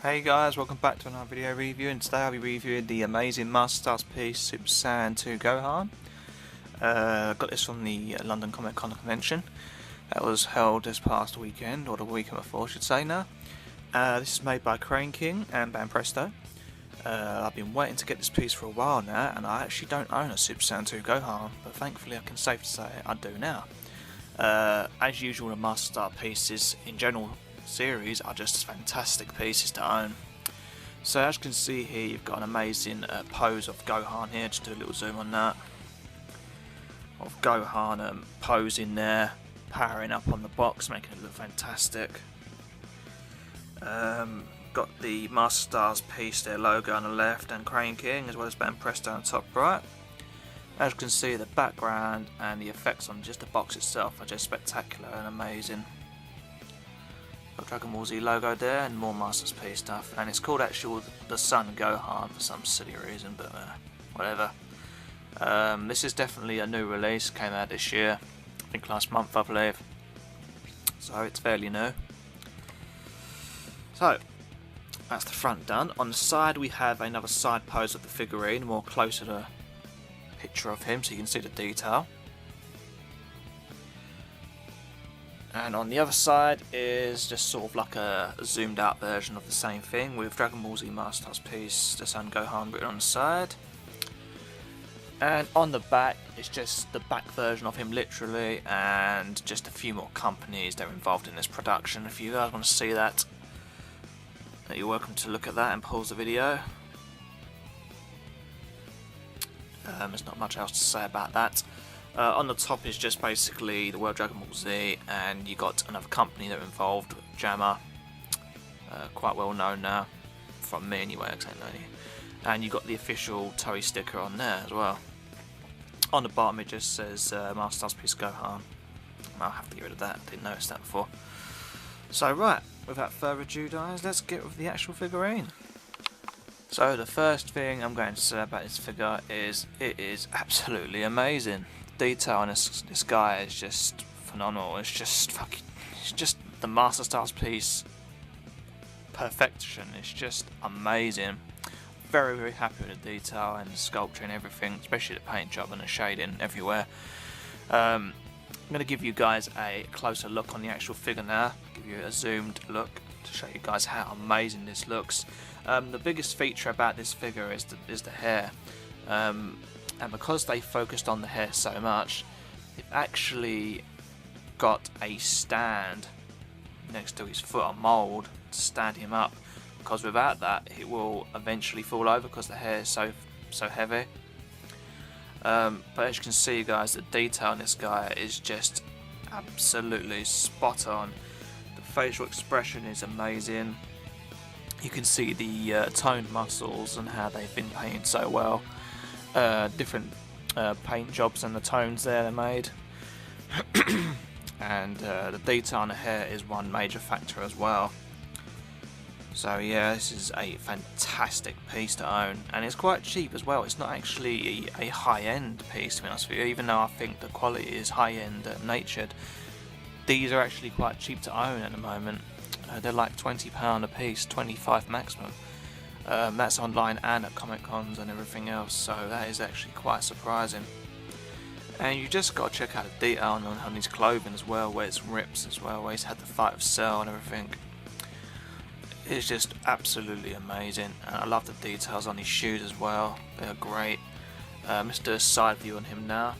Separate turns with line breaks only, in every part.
Hey guys, welcome back to another video review, and today I'll be reviewing the amazing Master Stars piece Super Saiyan 2 Gohan. I got this from the London Comic Con convention that was held this past weekend, or the weekend before I should say now. This is made by Crane King and Banpresto. I've been waiting to get this piece for a while now, and I actually don't own a Super Saiyan 2 Gohan, but thankfully I can safely say I do now. As usual, the Master Star pieces in general series are just fantastic pieces to own. So as you can see here, you've got an amazing pose of Gohan here. Just do a little zoom on that, of Gohan posing there, powering up on the box, making it look fantastic. Got the Master Stars piece, their logo on the left, and Crane King, as well as Banpresto on the top right. As you can see, the background and the effects on just the box itself are just spectacular and amazing. Got Dragon Ball Z logo there and more Masters piece stuff, and it's called actually the Sun Gohan for some silly reason, but whatever. This is definitely a new release, came out this year, I think last month I believe, so it's fairly new. So that's the front done. On the side we have another side pose of the figurine, more closer to picture of him so you can see the detail. And on the other side is just sort of like a zoomed out version of the same thing, with Dragon Ball Z Master Stars piece, the Sun Gohan written on the side. And on the back is just the back version of him literally, and just a few more companies that are involved in this production. If you guys want to see that, you're welcome to look at that and pause the video. There's not much else to say about that. On the top is just basically the World Dragon Ball Z, and you got another company that are involved, Jammer, quite well known now, from me anyway, I don't know any. And you got the official Toei sticker on there as well. On the bottom it just says Master Stars piece Gohan. I'll have to get rid of that, I didn't notice that before. So right, without further ado guys, let's get with the actual figurine. So the first thing I'm going to say about this figure is it is absolutely amazing. Detail on this guy is just phenomenal. It's just the Master Stars piece perfection. It's just amazing. Very, very happy with the detail and the sculpture and everything, especially the paint job and the shading everywhere. I'm going to give you guys a closer look on the actual figure now, give you a zoomed look to show you guys how amazing this looks. The biggest feature about this figure is the hair. And because they focused on the hair so much, they've actually got a stand next to his foot, a mould, to stand him up, because without that it will eventually fall over because the hair is so heavy. But as you can see guys, the detail on this guy is just absolutely spot on. The facial expression is amazing. You can see the toned muscles and how they've been painted so well. Different paint jobs and the tones there they made. And the detail on the hair is one major factor as well. So yeah, this is a fantastic piece to own, and it's quite cheap as well. It's not actually a high-end piece, to be honest with you, even though I think the quality is high-end natured. These are actually quite cheap to own at the moment. They're like £20 a piece, 25 maximum. That's online and at Comic Cons and everything else, so that is actually quite surprising. And you just got to check out the detail on his clothing as well, where it's rips as well, where he's had the fight of Cell and everything. It's just absolutely amazing, and I love the details on his shoes as well, they're great. Let's do a side view on him now.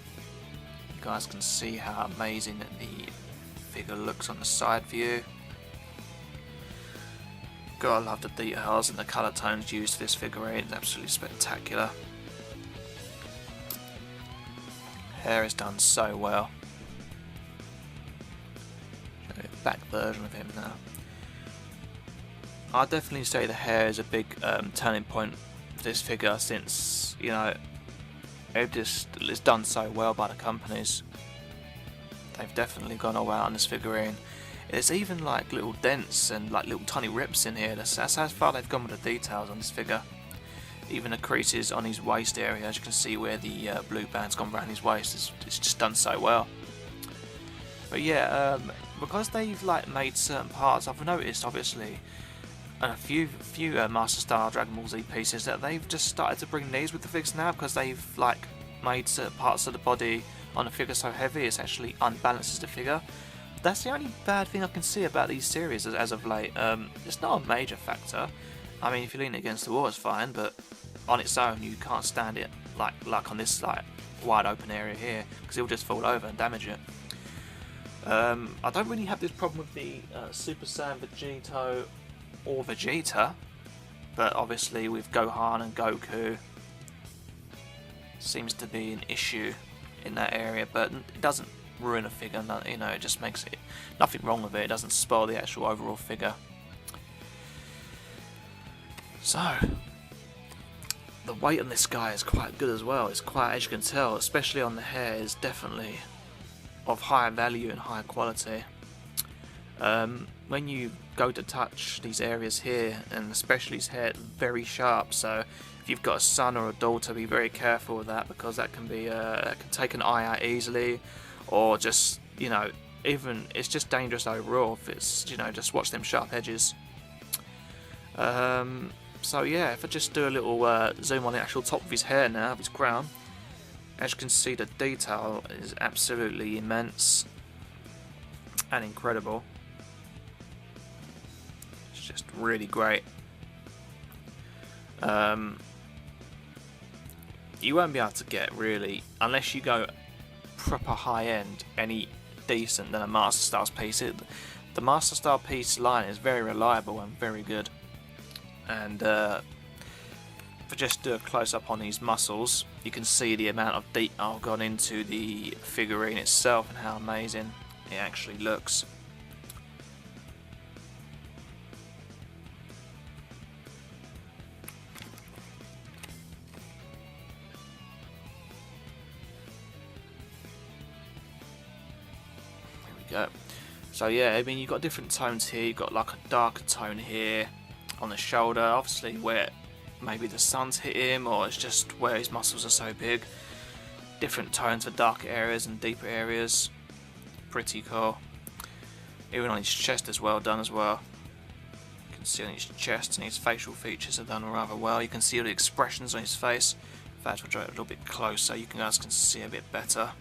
You guys can see how amazing the figure looks on the side view. Gotta love the details and the colour tones used for this figurine, it's absolutely spectacular. Hair is done so well. Show you a back version of him now. I'd definitely say the hair is a big turning point for this figure, since, you know, it's done so well by the companies. They've definitely gone all out on this figurine. There's even like little dents and like little tiny rips in here. That's how far they've gone with the details on this figure. Even the creases on his waist area, as you can see where the blue band's gone around his waist, it's just done so well. But yeah, because they've like made certain parts, I've noticed obviously and a few Master Star Dragon Ball Z pieces that they've just started to bring these with the figures now, because they've like made certain parts of the body on the figure so heavy it's actually unbalances the figure. That's the only bad thing I can see about these series as of late. It's not a major factor. I mean, if you lean it against the wall, it's fine, but on its own, you can't stand it like on this like wide open area here, because it'll just fall over and damage it. I don't really have this problem with the Super Saiyan Vegito or Vegeta, but obviously with Gohan and Goku, seems to be an issue in that area. But it doesn't ruin a figure, you know, it just makes it nothing wrong with it. It doesn't spoil the actual overall figure. So the weight on this guy is quite good as well. It's quite, as you can tell, especially on the hair, is definitely of higher value and higher quality. When you go to touch these areas here, and especially his hair, it's very sharp. So if you've got a son or a daughter, be very careful with that, because that can be can take an eye out easily, or just, you know, even it's just dangerous overall. If it's, you know, just watch them sharp edges. So yeah, if I just do a little zoom on the actual top of his hair now, of his crown, as you can see, the detail is absolutely immense and incredible. It's just really great. You won't be able to get, really, unless you go proper high end, any decent than a Master Star's piece. The Master Star piece line is very reliable and very good. And if I just do a close up on these muscles, you can see the amount of detail gone into the figurine itself and how amazing it actually looks. There we go. So yeah, I mean, you've got different tones here. You've got like a darker tone here on the shoulder, obviously where maybe the sun's hit him, or it's just where his muscles are so big. Different tones for darker areas and deeper areas. Pretty cool. Even on his chest is well done as well. You can see on his chest and his facial features are done rather well. You can see all the expressions on his face. In fact, we'll draw it a little bit closer, you guys can see a bit better.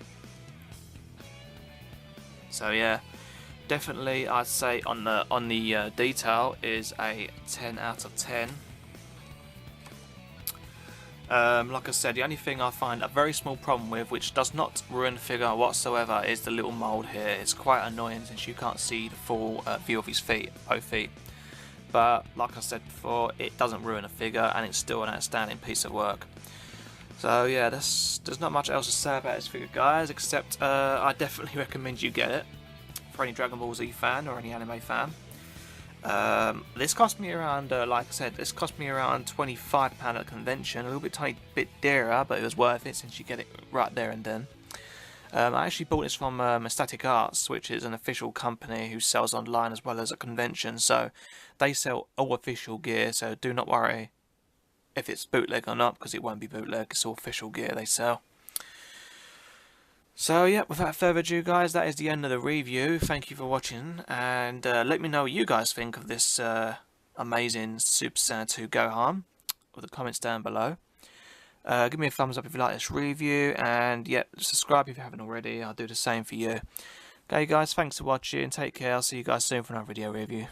So yeah, definitely I'd say on the detail is a 10 out of 10. Like I said, the only thing I find a very small problem with, which does not ruin the figure whatsoever, is the little mould here. It's quite annoying since you can't see the full view of his feet, both feet. But like I said before, it doesn't ruin a figure, and it's still an outstanding piece of work. So yeah, there's not much else to say about this figure, guys, except I definitely recommend you get it for any Dragon Ball Z fan or any anime fan. This cost me around, like I said, this cost me around £25 at the convention. A little tiny bit dearer, but it was worth it since you get it right there and then. I actually bought this from Static Arts, which is an official company who sells online as well as at convention. So they sell all official gear, so do not worry if it's bootleg or not, because it won't be bootleg. It's all official gear they sell. So yeah, without further ado, guys, that is the end of the review. Thank you for watching, and let me know what you guys think of this amazing Super Saiyan 2 Gohan with the comments down below. Give me a thumbs up if you like this review, and yeah, subscribe if you haven't already. I'll do the same for you. Okay guys, thanks for watching, take care, I'll see you guys soon for another video review.